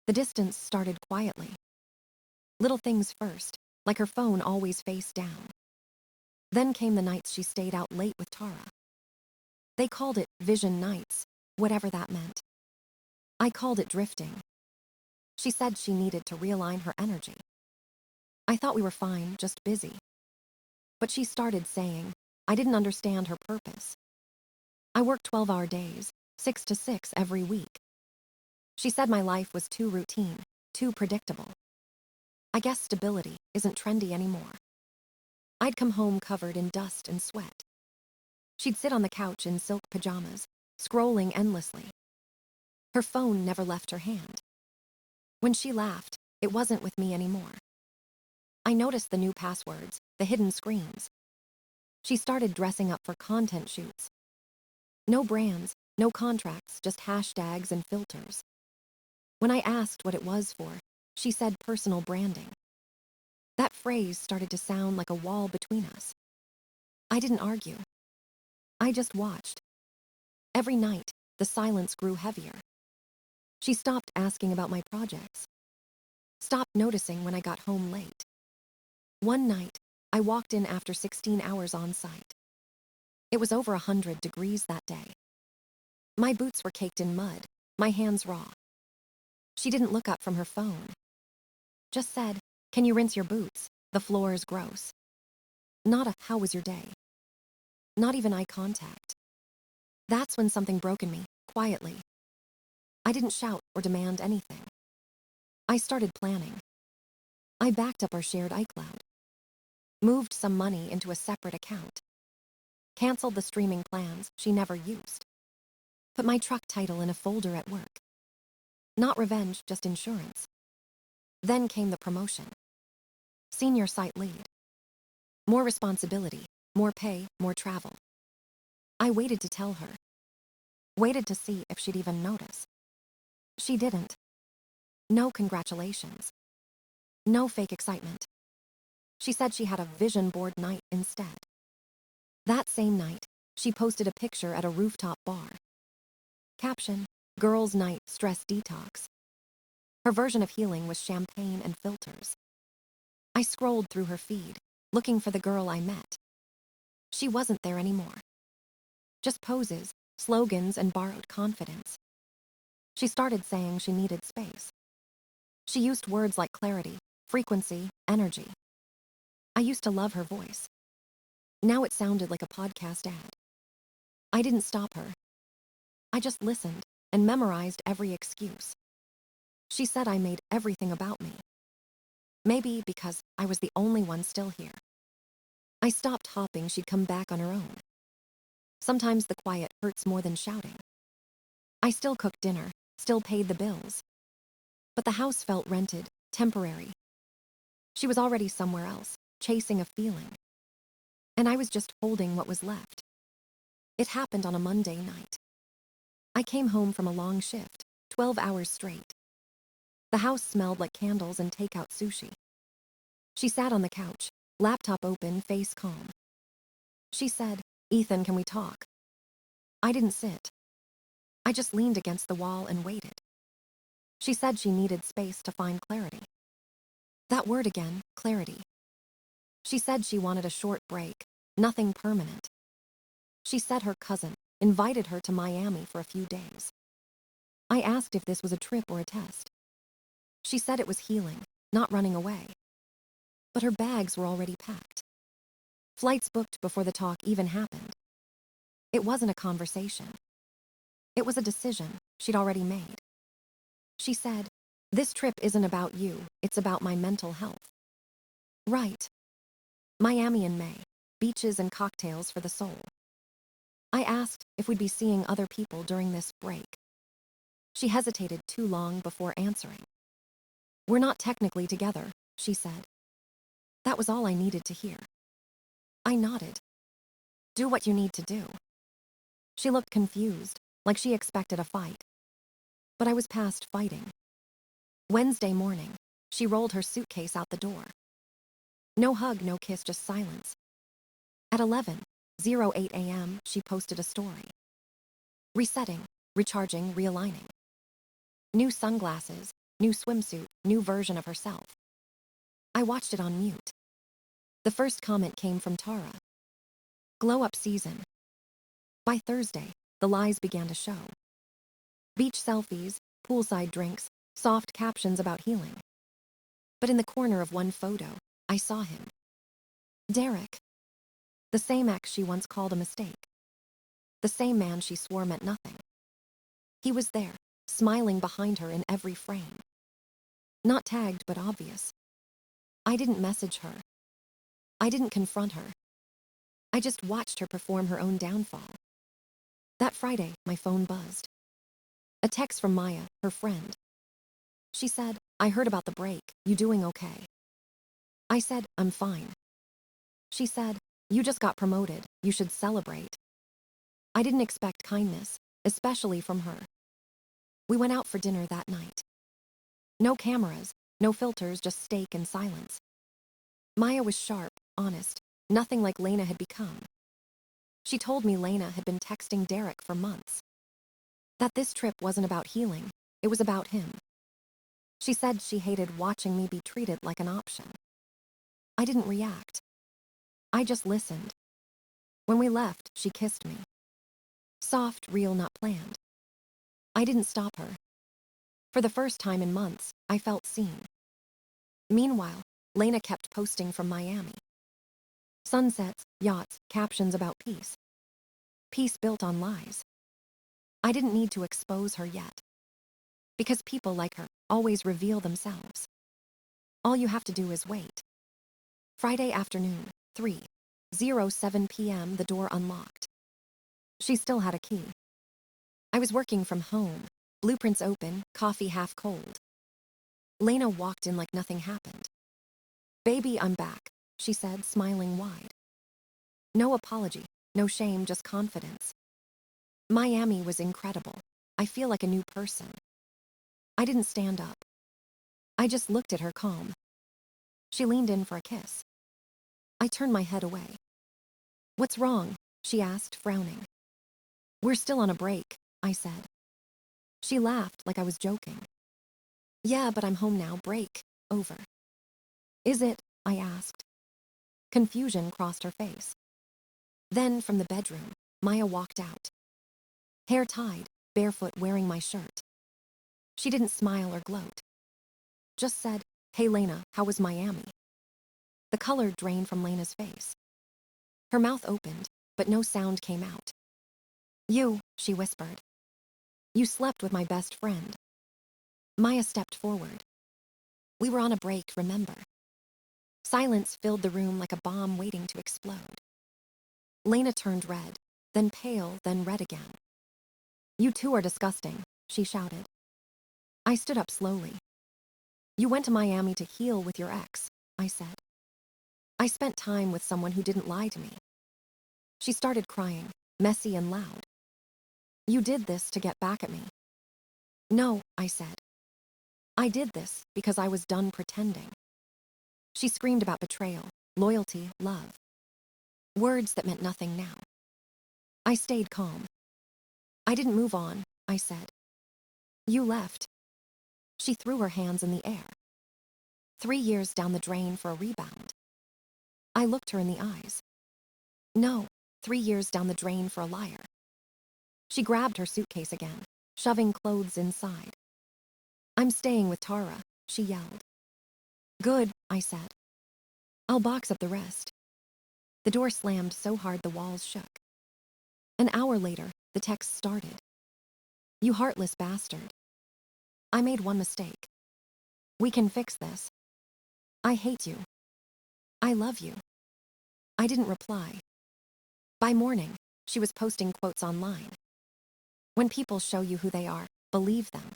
The distance started quietly. Little things first, like her phone always face down. Then came the nights she stayed out late with Tara. They called it vision nights, whatever that meant. I called it drifting. She said she needed to realign her energy. I thought we were fine, just busy. But she started saying, I didn't understand her purpose. I worked 12-hour days, 6 to 6 every week. She said my life was too routine, too predictable. I guess stability isn't trendy anymore. I'd come home covered in dust and sweat. She'd sit on the couch in silk pajamas, scrolling endlessly. Her phone never left her hand. When she laughed, it wasn't with me anymore. I noticed the new passwords, the hidden screens. She started dressing up for content shoots. No brands, no contracts, just hashtags and filters. When I asked what it was for, she said personal branding. That phrase started to sound like a wall between us. I didn't argue. I just watched. Every night, the silence grew heavier. She stopped asking about my projects. Stopped noticing when I got home late. One night, I walked in after 16 hours on site. It was over 100 degrees that day. My boots were caked in mud, my hands raw. She didn't look up from her phone. Just said, "Can you rinse your boots? The floor is gross." Not a, "How was your day?" Not even eye contact. That's when something broke in me, quietly. I didn't shout or demand anything. I started planning. I backed up our shared iCloud. Moved some money into a separate account. Canceled the streaming plans she never used. Put my truck title in a folder at work. Not revenge, just insurance. Then came the promotion. Senior site lead. More responsibility, more pay, more travel. I waited to tell her. Waited to see if she'd even notice. She didn't. No congratulations. No fake excitement. She said she had a vision board night instead. That same night, she posted a picture at a rooftop bar. Caption, "Girls' Night Stress Detox." Her version of healing was champagne and filters. I scrolled through her feed, looking for the girl I met. She wasn't there anymore. Just poses, slogans, and borrowed confidence. She started saying she needed space. She used words like clarity, frequency, energy. I used to love her voice. Now it sounded like a podcast ad. I didn't stop her. I just listened and memorized every excuse. She said I made everything about me. Maybe because I was the only one still here. I stopped hoping she'd come back on her own. Sometimes the quiet hurts more than shouting. I still cooked dinner, still paid the bills. But the house felt rented, temporary. She was already somewhere else, chasing a feeling. And I was just holding what was left. It happened on a Monday night. I came home from a long shift, 12 hours straight. The house smelled like candles and takeout sushi. She sat on the couch, laptop open, face calm. She said, "Ethan, can we talk?" I didn't sit. I just leaned against the wall and waited. She said she needed space to find clarity. That word again, clarity. She said she wanted a short break, nothing permanent. She said her cousin invited her to Miami for a few days. I asked if this was a trip or a test. She said it was healing, not running away. But her bags were already packed. Flights booked before the talk even happened. It wasn't a conversation. It was a decision she'd already made. She said, "This trip isn't about you, it's about my mental health." Right. Miami in May, beaches and cocktails for the soul. I asked if we'd be seeing other people during this break. She hesitated too long before answering. "We're not technically together," she said. That was all I needed to hear. I nodded. "Do what you need to do." She looked confused, like she expected a fight. But I was past fighting. Wednesday morning, she rolled her suitcase out the door. No hug, no kiss, just silence. At 11:08 a.m., she posted a story. Resetting, recharging, realigning. New sunglasses, new swimsuit, new version of herself. I watched it on mute. The first comment came from Tara. Glow up season. By Thursday, the lies began to show. Beach selfies, poolside drinks, soft captions about healing. But in the corner of one photo, I saw him. Derek. The same ex she once called a mistake. The same man she swore meant nothing. He was there, smiling behind her in every frame. Not tagged, but obvious. I didn't message her. I didn't confront her. I just watched her perform her own downfall. That Friday, my phone buzzed. A text from Maya, her friend. She said, I heard about the break, you doing okay? I said, I'm fine. She said, you just got promoted, you should celebrate. I didn't expect kindness, especially from her. We went out for dinner that night. No cameras, no filters, just steak and silence. Maya was sharp, honest, nothing like Lena had become. She told me Lena had been texting Derek for months. That this trip wasn't about healing, it was about him. She said she hated watching me be treated like an option. I didn't react. I just listened. When we left, she kissed me. Soft, real, not planned. I didn't stop her. For the first time in months, I felt seen. Meanwhile, Lena kept posting from Miami. Sunsets, yachts, captions about peace. Peace built on lies. I didn't need to expose her yet. Because people like her always reveal themselves. All you have to do is wait. Friday afternoon, 3:07 p.m. the door unlocked. She still had a key. I was working from home, blueprints open, coffee half cold. Lena walked in like nothing happened. Baby, I'm back, she said, smiling wide. No apology, no shame, just confidence. Miami was incredible. I feel like a new person. I didn't stand up. I just looked at her calm. She leaned in for a kiss. I turned my head away. What's wrong? She asked, frowning. We're still on a break, I said. She laughed like I was joking. Yeah, but I'm home now, break, over. Is it? I asked. Confusion crossed her face. Then, from the bedroom, Maya walked out. Hair tied, barefoot, wearing my shirt. She didn't smile or gloat. Just said, hey Lena, how was Miami? The color drained from Lena's face. Her mouth opened, but no sound came out. You, she whispered. You slept with my best friend. Maya stepped forward. We were on a break, remember? Silence filled the room like a bomb waiting to explode. Lena turned red, then pale, then red again. You two are disgusting, she shouted. I stood up slowly. You went to Miami to heal with your ex, I said. I spent time with someone who didn't lie to me. She started crying, messy and loud. You did this to get back at me. No, I said. I did this because I was done pretending. She screamed about betrayal, loyalty, love. Words that meant nothing now. I stayed calm. I didn't move on, I said. You left. She threw her hands in the air. 3 years down the drain for a rebound. I looked her in the eyes. No, 3 years down the drain for a liar. She grabbed her suitcase again, shoving clothes inside. I'm staying with Tara, she yelled. Good, I said. I'll box up the rest. The door slammed so hard the walls shook. An hour later, the text started. You heartless bastard. I made one mistake. We can fix this. I hate you. I love you. I didn't reply. By morning, she was posting quotes online. When people show you who they are, believe them.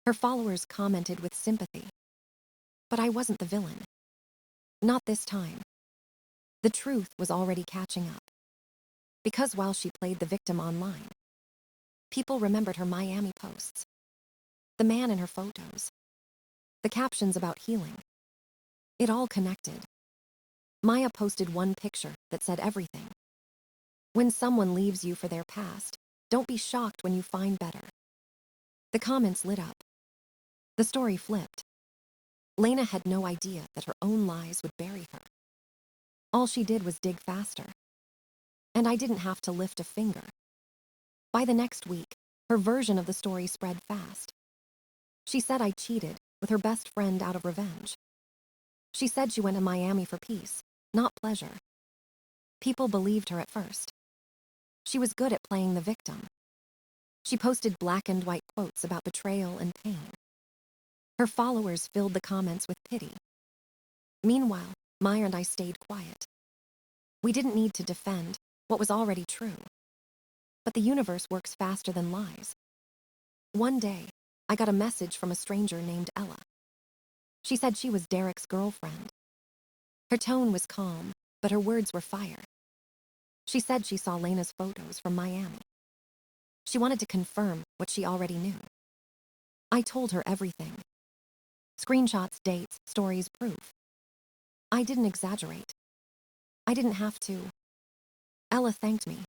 Her followers commented with sympathy. But I wasn't the villain. Not this time. The truth was already catching up. Because while she played the victim online, people remembered her Miami posts. The man in her photos. The captions about healing. It all connected. Maya posted one picture that said everything. When someone leaves you for their past, don't be shocked when you find better. The comments lit up. The story flipped. Lena had no idea that her own lies would bury her. All she did was dig faster. And I didn't have to lift a finger. By the next week, her version of the story spread fast. She said I cheated with her best friend out of revenge. She said she went to Miami for peace, not pleasure. People believed her at first. She was good at playing the victim. She posted black and white quotes about betrayal and pain. Her followers filled the comments with pity. Meanwhile, Maya and I stayed quiet. We didn't need to defend what was already true. But the universe works faster than lies. One day, I got a message from a stranger named Ella. She said she was Derek's girlfriend. Her tone was calm, but her words were fire. She said she saw Lena's photos from Miami. She wanted to confirm what she already knew. I told her everything. Screenshots, dates, stories, proof. I didn't exaggerate. I didn't have to. Ella thanked me.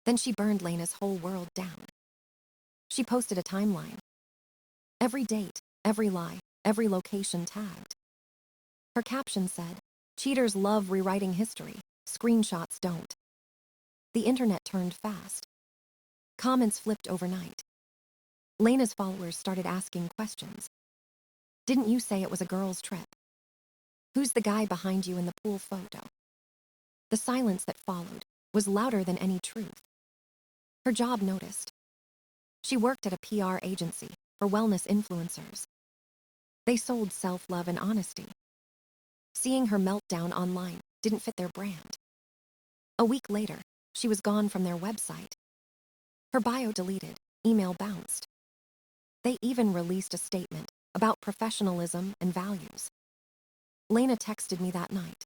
Then she burned Lena's whole world down. She posted a timeline. Every date, every lie, every location tagged. Her caption said, "Cheaters love rewriting history, screenshots don't." The internet turned fast. Comments flipped overnight. Lena's followers started asking questions. Didn't you say it was a girl's trip? Who's the guy behind you in the pool photo? The silence that followed was louder than any truth. Her job noticed. She worked at a PR agency for wellness influencers. They sold self-love and honesty. Seeing her meltdown online didn't fit their brand. A week later, she was gone from their website. Her bio deleted, email bounced. They even released a statement about professionalism and values. Lena texted me that night.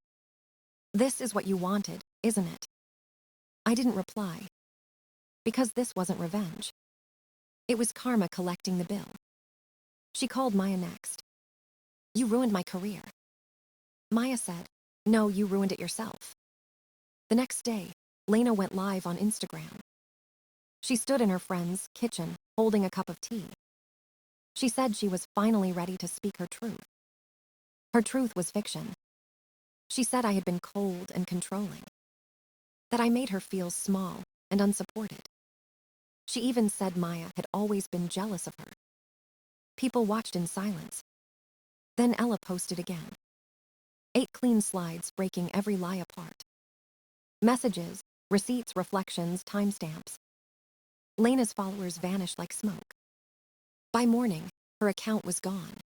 "This is what you wanted, isn't it?" I didn't reply. Because this wasn't revenge. It was karma collecting the bill. She called Maya next. "You ruined my career." Maya said, "No, you ruined it yourself." The next day, Lena went live on Instagram. She stood in her friend's kitchen, holding a cup of tea. She said she was finally ready to speak her truth. Her truth was fiction. She said I had been cold and controlling. That I made her feel small and unsupported. She even said Maya had always been jealous of her. People watched in silence. Then Ella posted again. 8 clean slides breaking every lie apart. Messages, receipts, reflections, timestamps. Lena's followers vanished like smoke. By morning, her account was gone.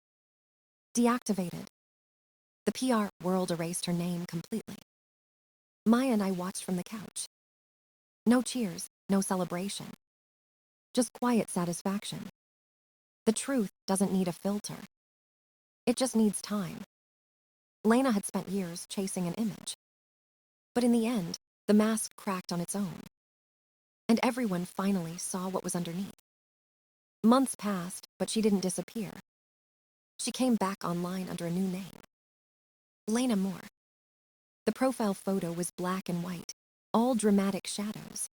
Deactivated. The PR world erased her name completely. Maya and I watched from the couch. No cheers, no celebration. Just quiet satisfaction. The truth doesn't need a filter. It just needs time. Lena had spent years chasing an image. But in the end, the mask cracked on its own. And everyone finally saw what was underneath. Months passed, but she didn't disappear. She came back online under a new name. Lena Moore. The profile photo was black and white, all dramatic shadows.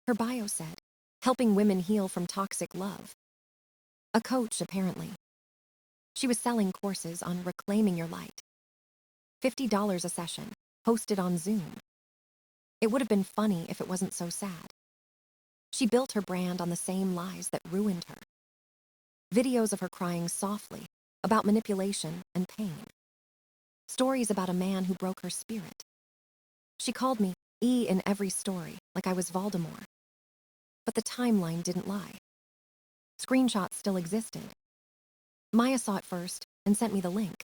Her bio said, "Helping women heal from toxic love." A coach, apparently. She was selling courses on reclaiming your light. $50 a session, hosted on Zoom. It would have been funny if it wasn't so sad. She built her brand on the same lies that ruined her. Videos of her crying softly about manipulation and pain. Stories about a man who broke her spirit. She called me E in every story, like I was Voldemort. But the timeline didn't lie. Screenshots still existed. Maya saw it first and sent me the link.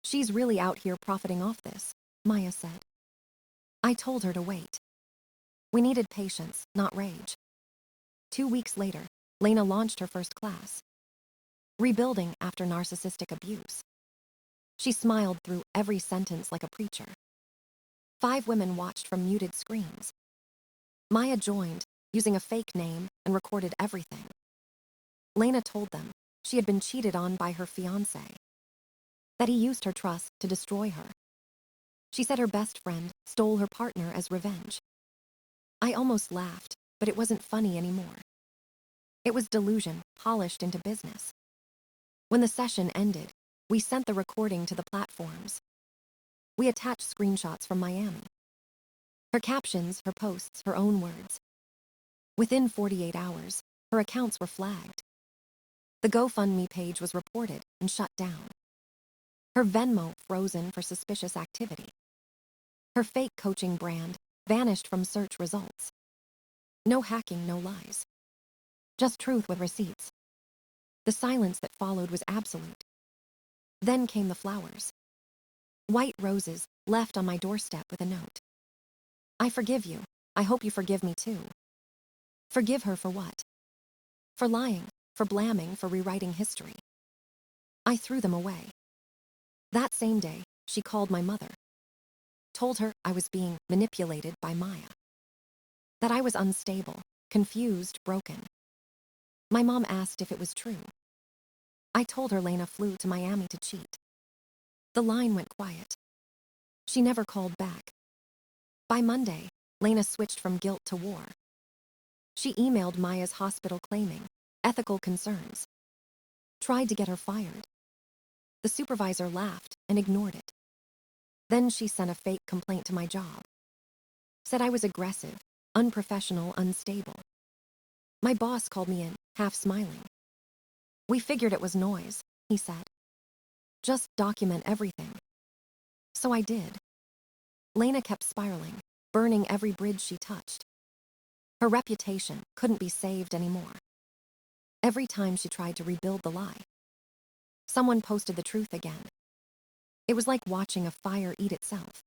"She's really out here profiting off this," Maya said. I told her to wait. We needed patience, not rage. 2 weeks later, Lena launched her first class. Rebuilding after narcissistic abuse. She smiled through every sentence like a preacher. 5 women watched from muted screens. Maya joined, using a fake name, and recorded everything. Lena told them she had been cheated on by her fiancé. That he used her trust to destroy her. She said her best friend stole her partner as revenge. I almost laughed, but it wasn't funny anymore. It was delusion polished into business. When the session ended, we sent the recording to the platforms. We attached screenshots from Miami. Her captions, her posts, her own words. Within 48 hours, her accounts were flagged. The GoFundMe page was reported and shut down. Her Venmo frozen for suspicious activity. Her fake coaching brand vanished from search results. No hacking, no lies. Just truth with receipts. The silence that followed was absolute. Then came the flowers. White roses left on my doorstep with a note. I forgive you. I hope you forgive me too. Forgive her for what? For lying, for blaming, for rewriting history. I threw them away. That same day, she called my mother. Told her I was being manipulated by Maya. That I was unstable, confused, broken. My mom asked if it was true. I told her Lena flew to Miami to cheat. The line went quiet. She never called back. By Monday, Lena switched from guilt to war. She emailed Maya's hospital claiming ethical concerns. Tried to get her fired. The supervisor laughed and ignored it. Then she sent a fake complaint to my job. Said I was aggressive, unprofessional, unstable. My boss called me in, half smiling. We figured it was noise, he said. Just document everything. So I did. Lena kept spiraling, burning every bridge she touched. Her reputation couldn't be saved anymore. Every time she tried to rebuild the lie, someone posted the truth again. It was like watching a fire eat itself.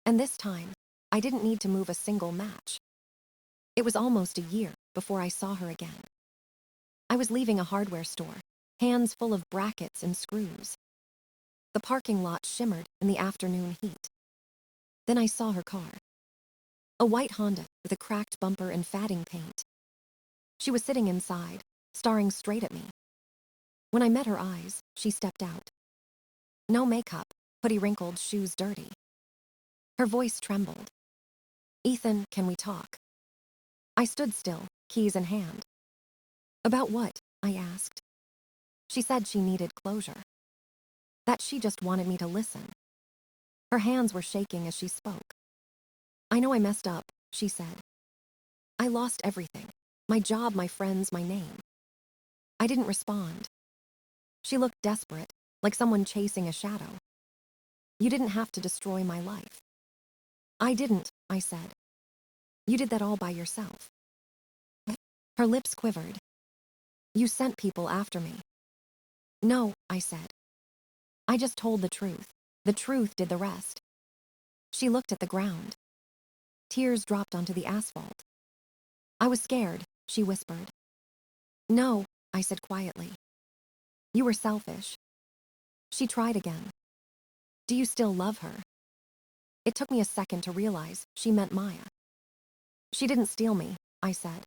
And this time, I didn't need to move a single match. It was almost a year before I saw her again. I was leaving a hardware store, hands full of brackets and screws. The parking lot shimmered in the afternoon heat. Then I saw her car. A white Honda with a cracked bumper and fatting paint. She was sitting inside, staring straight at me. When I met her eyes, she stepped out. No makeup, hoodie wrinkled, shoes dirty. Her voice trembled. Ethan, can we talk? I stood still, keys in hand. About what? I asked. She said she needed closure. That she just wanted me to listen. Her hands were shaking as she spoke. I know I messed up, she said. I lost everything. My job, my friends, my name. I didn't respond. She looked desperate, like someone chasing a shadow. You didn't have to destroy my life. I didn't, I said. You did that all by yourself. Her lips quivered. You sent people after me. No, I said. I just told the truth. The truth did the rest. She looked at the ground. Tears dropped onto the asphalt. I was scared, she whispered. No, I said quietly. You were selfish. She tried again. Do you still love her? It took me a second to realize she meant Maya. She didn't steal me, I said.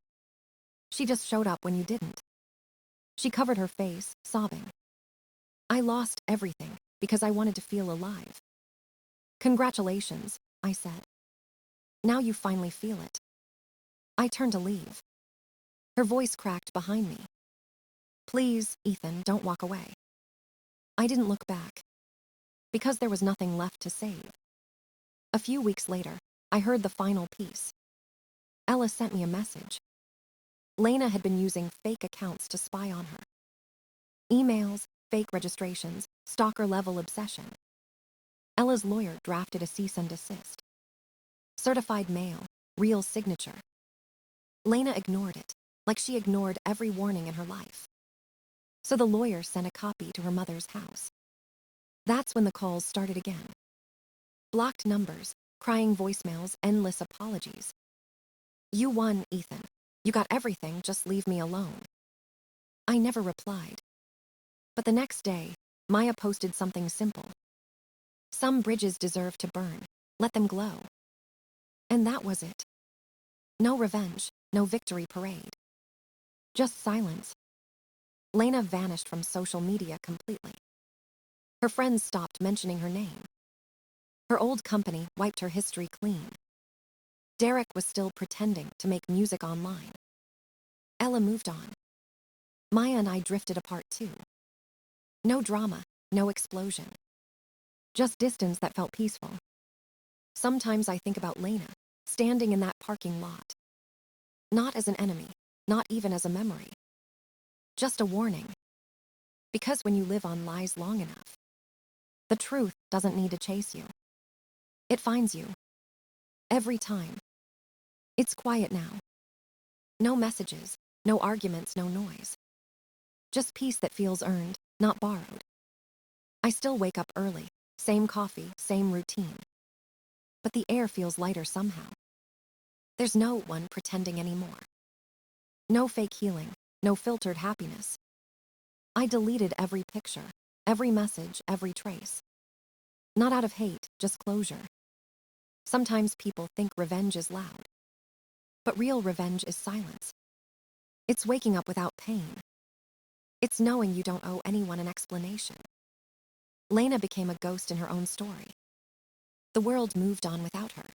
She just showed up when you didn't. She covered her face, sobbing. I lost everything because I wanted to feel alive. Congratulations, I said. Now you finally feel it. I turned to leave. Her voice cracked behind me. Please, Ethan, don't walk away. I didn't look back. Because there was nothing left to save. A few weeks later, I heard the final piece. Ella sent me a message. Lena had been using fake accounts to spy on her. Emails, fake registrations, stalker-level obsession. Ella's lawyer drafted a cease and desist. Certified mail, real signature. Lena ignored it, like she ignored every warning in her life. So the lawyer sent a copy to her mother's house. That's when the calls started again. Blocked numbers, crying voicemails, endless apologies. You won, Ethan. You got everything, just leave me alone. I never replied. But the next day, Maya posted something simple. Some bridges deserve to burn. Let them glow. And that was it. No revenge, no victory parade. Just silence. Lena vanished from social media completely. Her friends stopped mentioning her name. Her old company wiped her history clean. Derek was still pretending to make music online. Ella moved on. Maya and I drifted apart too. No drama, no explosion. Just distance that felt peaceful. Sometimes I think about Lena, standing in that parking lot. Not as an enemy, not even as a memory. Just a warning. Because when you live on lies long enough, the truth doesn't need to chase you. It finds you. Every time. It's quiet now. No messages, no arguments, no noise. Just peace that feels earned, not borrowed. I still wake up early, same coffee, same routine. But the air feels lighter somehow. There's no one pretending anymore. No fake healing, no filtered happiness. I deleted every picture, every message, every trace. Not out of hate, just closure. Sometimes people think revenge is loud. But real revenge is silence. It's waking up without pain. It's knowing you don't owe anyone an explanation. Lena became a ghost in her own story. The world moved on without her.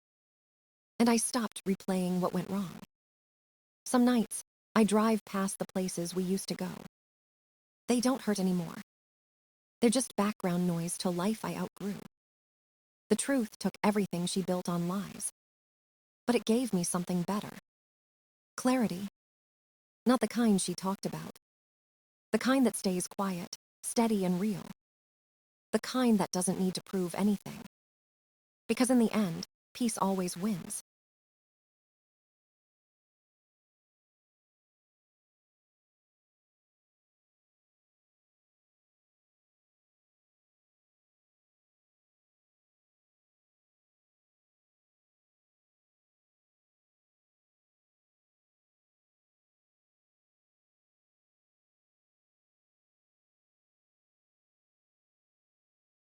And I stopped replaying what went wrong. Some nights, I drive past the places we used to go. They don't hurt anymore. They're just background noise to a life I outgrew. The truth took everything she built on lies. But it gave me something better. Clarity. Not the kind she talked about. The kind that stays quiet, steady and real. The kind that doesn't need to prove anything. Because in the end, peace always wins.